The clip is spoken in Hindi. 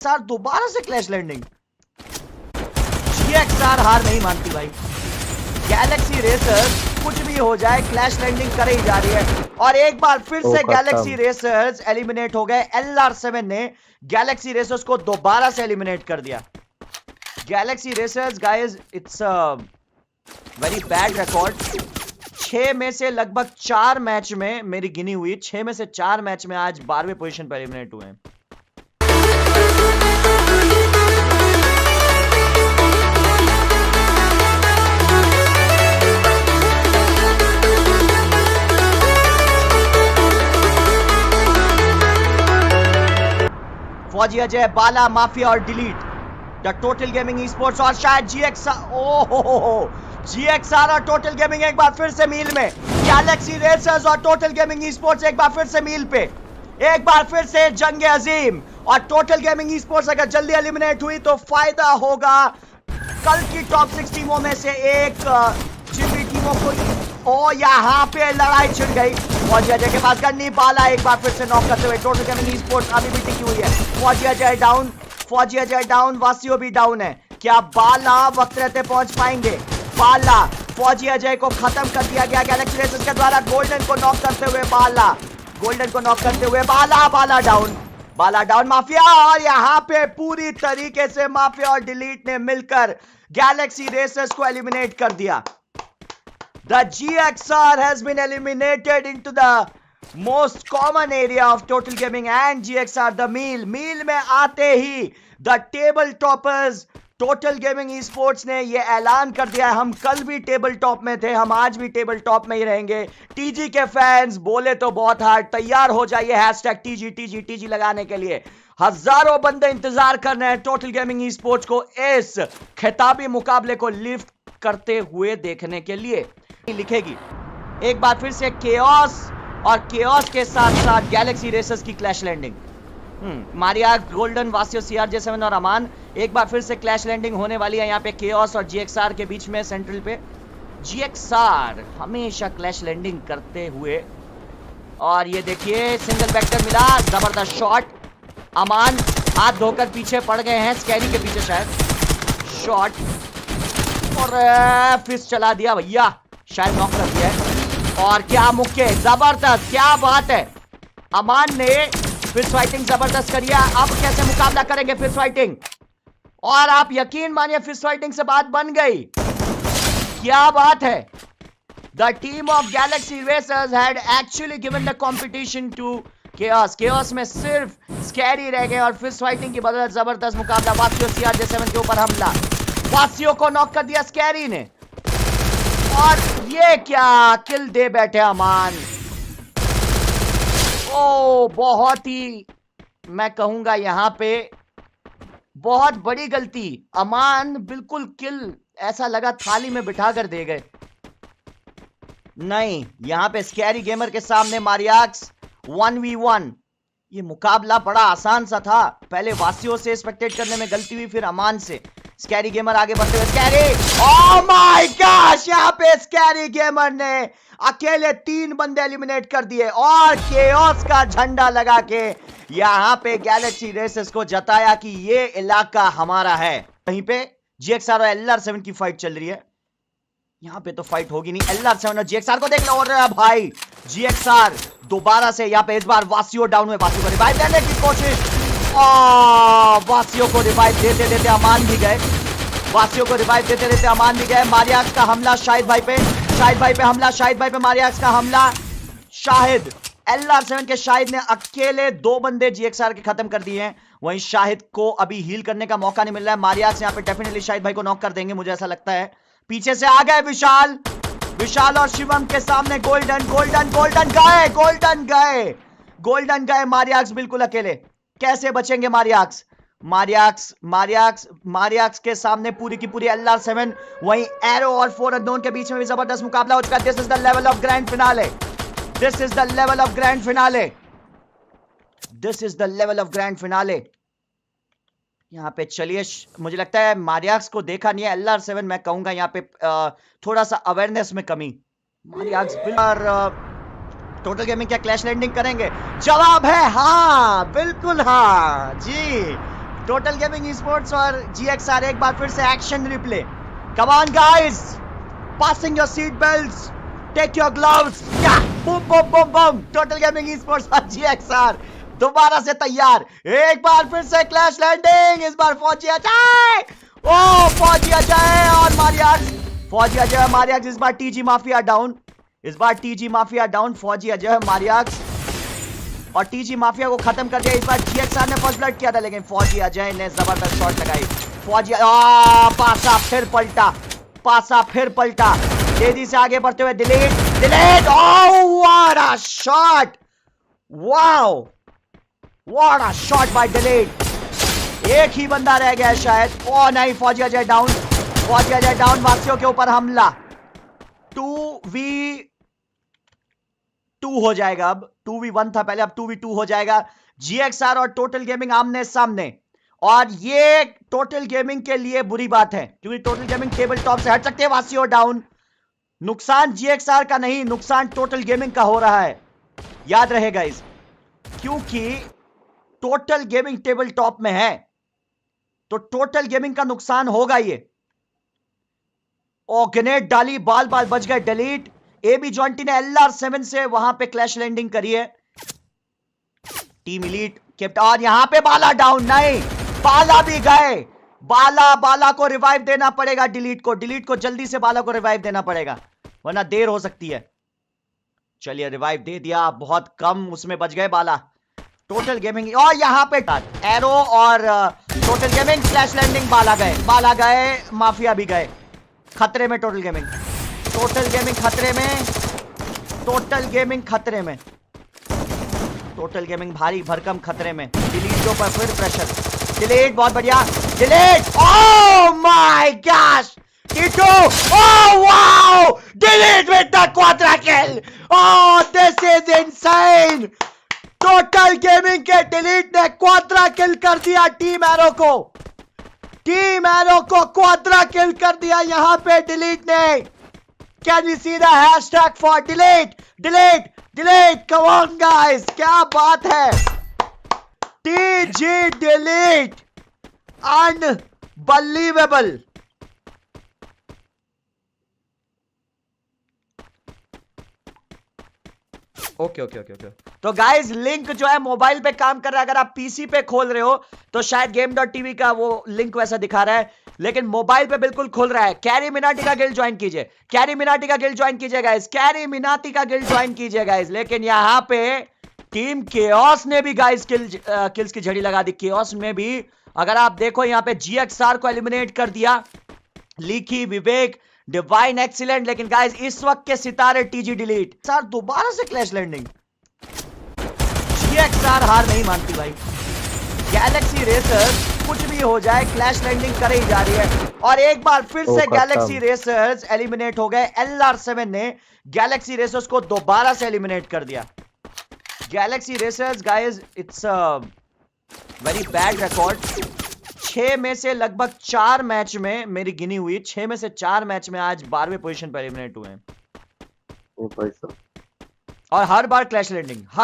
सर दोबारा से क्लैश लैंडिंग। GXR हार नहीं मानती भाई। गैलेक्सी रेसर्स कुछ भी हो जाए क्लैश लैंडिंग करे ही जा रही है। और एक बार फिर से गैलेक्सी रेसर्स एलिमिनेट हो गए। LR7 ने गैलेक्सी रेसर्स को दोबारा से एलिमिनेट कर दिया। Galaxy racers guys, it's very bad record. 6 में से लगभग 4 मैच में, मेरी गिनी हुई 6 में से 4 मैच में आज 12वें पोजीशन पर एलिमिनेट हुए हैं। फौजी अजय, बाला, माफिया और delete, the total gaming e sports और शायद GXR। ओहो, GXR और टोटल गेमिंग एक बार फिर से मील में। गैलेक्सी रेसर्स और टोटल गेमिंग ई स्पोर्ट्स एक बार फिर से मील पे। एक बार फिर से जंग अजीम। और टोटल गेमिंग ई स्पोर्ट्स अगर जल्दी एलिमिनेट हुई तो फायदा होगा कल की टॉप 6 टीमों में से एक, जिन भी टीमों को। ओ यहां पे लड़ाई छिड़ गई। फौजी अजय के पास गन्नी, बाला एक बार फिर से नॉक करते हुए। टोटल गेमिंग ई स्पोर्ट्स अभी भी टिकी हुई है। फौजी अजय डाउन, फौजी अजय डाउन, वासियो भी डाउन है। क्या बाला वक्त रहते पहुंच पाएंगे? बाला, फौजी अजय को खत्म कर दिया गया गैलेक्सी रेसर्स के द्वारा। गोल्डन को नॉक करते हुए बाला, गोल्डन को नॉक करते हुए बाला, बाला डाउन, बाला डाउन। माफिया, और यहां पे पूरी तरीके से माफिया और डिलीट ने मिलकर गैलेक्सी रेसर्स को एलिमिनेट कर दिया। The GXR has been eliminated into the most common area of Total Gaming and GXR the meal में आते ही the table toppers total gaming e sports ने ये ऐलान कर दिया है, हम कल भी टेबल टॉप में थे, हम आज भी टेबल टॉप में ही रहेंगे। टीजी के फैंस बोले तो बहुत हार्ड, तैयार हो जाइए हैशटैग टीजी टीजी टीजी लगाने के लिए। हजारों बंदे इंतजार कर रहे हैं टोटल गेमिंग ई स्पोर्ट्स को इस खिताबी मुकाबले को लिफ्ट करते हुए देखने के लिए। लिखेगी एक बार फिर से केओस, और केओस के साथ साथ गैलेक्सी रेसर्स की क्लैश लैंडिंग। मारिया, गोल्डन, वासियो, CRJ7 और अमान, एक बार फिर से क्लैश लैंडिंग होने वाली है यहाँ पे केओस और GXR के बीच में सेंट्रल पे। GXR हमेशा क्लैश लैंडिंग करते हुए, और ये देखिए सिंगल वेक्टर मिला, जबरदस्त शॉट। अमान हाथ धोकर पीछे पड़ गए हैं, स्कैरी के पीछे शायद। शॉट और फिस्ट चला दिया भैया, शायद नॉक कर दिया है। और क्या मुक्के, जबरदस्त, क्या बात है। अमान ने फिस्ट फाइटिंग जबरदस्त करी है। अब कैसे मुकाबला करेंगे फिस्ट फाइटिंग, और आप यकीन मानिए फिस्ट फाइटिंग से बात बन गई। क्या बात है। The team of Galaxy Racers had actually given the competition to Chaos. Chaos में सिर्फ स्कैरी रह गए और फिस्ट फाइटिंग की बदौलत जबरदस्त मुकाबला। वासियो CRJ7 के ऊपर हमला, वासियो को नॉक कर दिया स्कैरी ने, और ये क्या किल दे बैठे अमान। ओ बहुत ही, मैं कहूंगा यहां पे बहुत बड़ी गलती। अमान बिल्कुल किल ऐसा लगा थाली में बिठा कर दे गए। नहीं, यहां पे स्कैरी गेमर के सामने मारियाक्स 1v1। ये मुकाबला बड़ा आसान सा था, पहले वासियों से स्पेक्टेट करने में गलती हुई, फिर अमान से। स्कैरी गेमर आगे बढ़ते हुए, स्कैरी, ओह माय गॉश, यहां पे स्कैरी गेमर ने अकेले 3 बंदे एलिमिनेट कर दिए और केओस का झंडा लगा के यहां पे गैलेक्सी रेसर्स को जताया कि ये इलाका हमारा है। वहीं पे GXR और LR7 की फाइट चल रही है। यहां पे तो फाइट होगी नहीं। LR7 और GXR को देख लो, और भाई GXR दोबारा से यहां पे, इस बार वासियो डाउन हुए। वासियो को रिवाइव देने की कोशिश, वासियो को रिवाइव देते देते अमान भी गए। वासियो को रिवाइव देते देते अमान भी गए। मारियाक्स का हमला शाहिद भाई पे, शाहिद भाई पे हमला, शाहिद भाई पे मारियाक्स का हमला। शाहिद, LR7 के शाहिद ने अकेले 2 बंदे GXR के खत्म कर दिए हैं। वहीं शाहिद को अभी हील करने का मौका नहीं मिल रहा है। मारियाक्स यहां पे डेफिनेटली शाहिद भाई को नॉक कर देंगे, मुझे ऐसा लगता है। पीछे से आ गए विशाल, विशाल और शिवम के सामने गोल्डन, गोल्डन, गोल्डन गए, गोल्डन गए, गोल्डन गए। मारियाक्स बिल्कुल अकेले, कैसे बचेंगे मारियाक्स? मारियाक्स, मारियाक्स, मारियाक्स के सामने पूरी की पूरी LR7। वहीं एरो और 4 अननोन के बीच में भी जबरदस्त मुकाबला हो चुका है। This is the level of grand finale, this is the level of grand finale, this is the level of grand finale. यहाँ पे चलिए, मुझे लगता है मारियाक्स को देखा नहीं है। LR7 मैं कहूंगा यहाँ पे थोड़ा सा अवेयरनेस में कमी। मारियाक्स टोटल गेमिंग क्या क्लैश लैंडिंग करेंगे? जवाब है हाँ, बिल्कुल हाँ जी। टोटल गेमिंग स्पोर्ट्स और GXR एक बार फिर से action replay. Come on guys, passing your seat belts, take your gloves, या boom boom boom boom. Total gaming sports और GXR दोबारा से तैयार। एक बार फिर से क्लैश लैंडिंग, इस बार फौजी अजय, ओ फौजी अजय और मारियाक्स, फौजी अजय मारियाक्स। इस बार TG माफिया डाउन, इस बार TG माफिया डाउन। फौजी अजय मारियाक्स और TG माफिया को खत्म कर दिया। इस बार GXR ने फर्स्ट ब्लड किया था, लेकिन फौजी अजय ने जबरदस्त शॉट लगाई। फौजी पासा फिर पलटा, पासा फिर पलटा। तेजी से आगे बढ़ते हुए delete, delete. Oh what a shot, wow what a shot bye delete. एक ही बंदा रह गया शायद। ओ नहीं, फौजी अजय डाउन, फौजी अजय डाउन। वासियों के ऊपर हमला। 2v2 हो जाएगा, अब 2v1 था पहले, अब 2v2 हो जाएगा। GXR और टोटल गेमिंग आमने सामने, और ये टोटल गेमिंग के लिए बुरी बात है क्योंकि टोटल गेमिंग टेबल टॉप से हट सकते हैं। वासियों डाउन। नुकसान GXR का नहीं, नुकसान टोटल गेमिंग का हो रहा है, याद रहे गाइस, क्योंकि टोटल गेमिंग टेबल टॉप में है तो टोटल गेमिंग का नुकसान होगा ये। ओ ग्रेनेड डाली, बाल बाल बच गए। डिलीट। AB जॉन्टी ने LR7 से वहां पे क्लैश लैंडिंग करी है। टीम एलीट केप्ट, और यहां पे बाला डाउन। नहीं, बाला भी गए। बाला को रिवाइव देना पड़ेगा। डिलीट को जल्दी से बाला को रिवाइव देना पड़ेगा, वरना देर हो सकती है। चलिए रिवाइव दे दिया, बहुत कम उसमें बच गए बाला। टोटल गेमिंग और यहां पे एरो और टोटल गेमिंग क्लैश लैंडिंग। बाला गए, माफिया भी गए। खतरे में टोटल गेमिंग, टोटल गेमिंग खतरे में, टोटल गेमिंग खतरे में, टोटल गेमिंग भारी भरकम खतरे में। डिलीट के ऊपर फिर प्रेशर। डिलीट बहुत बढ़िया, delete. Oh my gosh, T2, oh wow, delete with the quadra kill. Oh, this is insane. Total gaming के डिलीट ने क्वाड्रा किल कर दिया टीम एरो को, टीम एरो को क्वाड्रा किल कर दिया यहां पे डिलीट ने। Can you see the hashtag for delete, delete, delete. Come on guys, क्या बात है। TG delete, unbelievable. ओके। तो गाइस लिंक जो है मोबाइल पे काम कर रहा है, अगर आप पीसी पे खोल रहे हो तो शायद game.tv का वो लिंक वैसा दिखा रहा है, लेकिन मोबाइल पे बिल्कुल खुल रहा है। कैरी मिनाटी का गिल्ड ज्वाइन कीजिए, कैरी मिनाटी का गिल्ड ज्वाइन कीजिए गाइस, कैरी मिनाटी का गिल्ड ज्वाइन कीजिए गाइस। लेकिन यहां पे टीम केओस ने भी गाइस किल्स की झड़ी लगा दी। केओस में भी अगर आप देखो यहां पे GXR को एलिमिनेट कर दिया, लीकी, विवेक, डिवाइन, एक्सीलेंट। लेकिन गाइस इस वक्त के सितारे TG डिलीट। सर दोबारा से क्लैश लैंडिंग। GXR हार नहीं मानती भाई। गैलेक्सी रेसर्स कुछ भी हो जाए क्लैश लैंडिंग करे ही जा रही है, और एक बार फिर से गैलेक्सी रेसर्स एलिमिनेट हो गए। LR7 ने गैलेक्सी रेसर्स को दोबारा से एलिमिनेट कर दिया। Galaxy racers guys, it's very bad record. 6 में से लगभग 4 मैच में, मेरी गिनी हुई 6 में से 4 मैच में आज 12वें पोजीशन पर एलिमिनेट हुए हैं, और हर बार क्लैश लैंडिंग।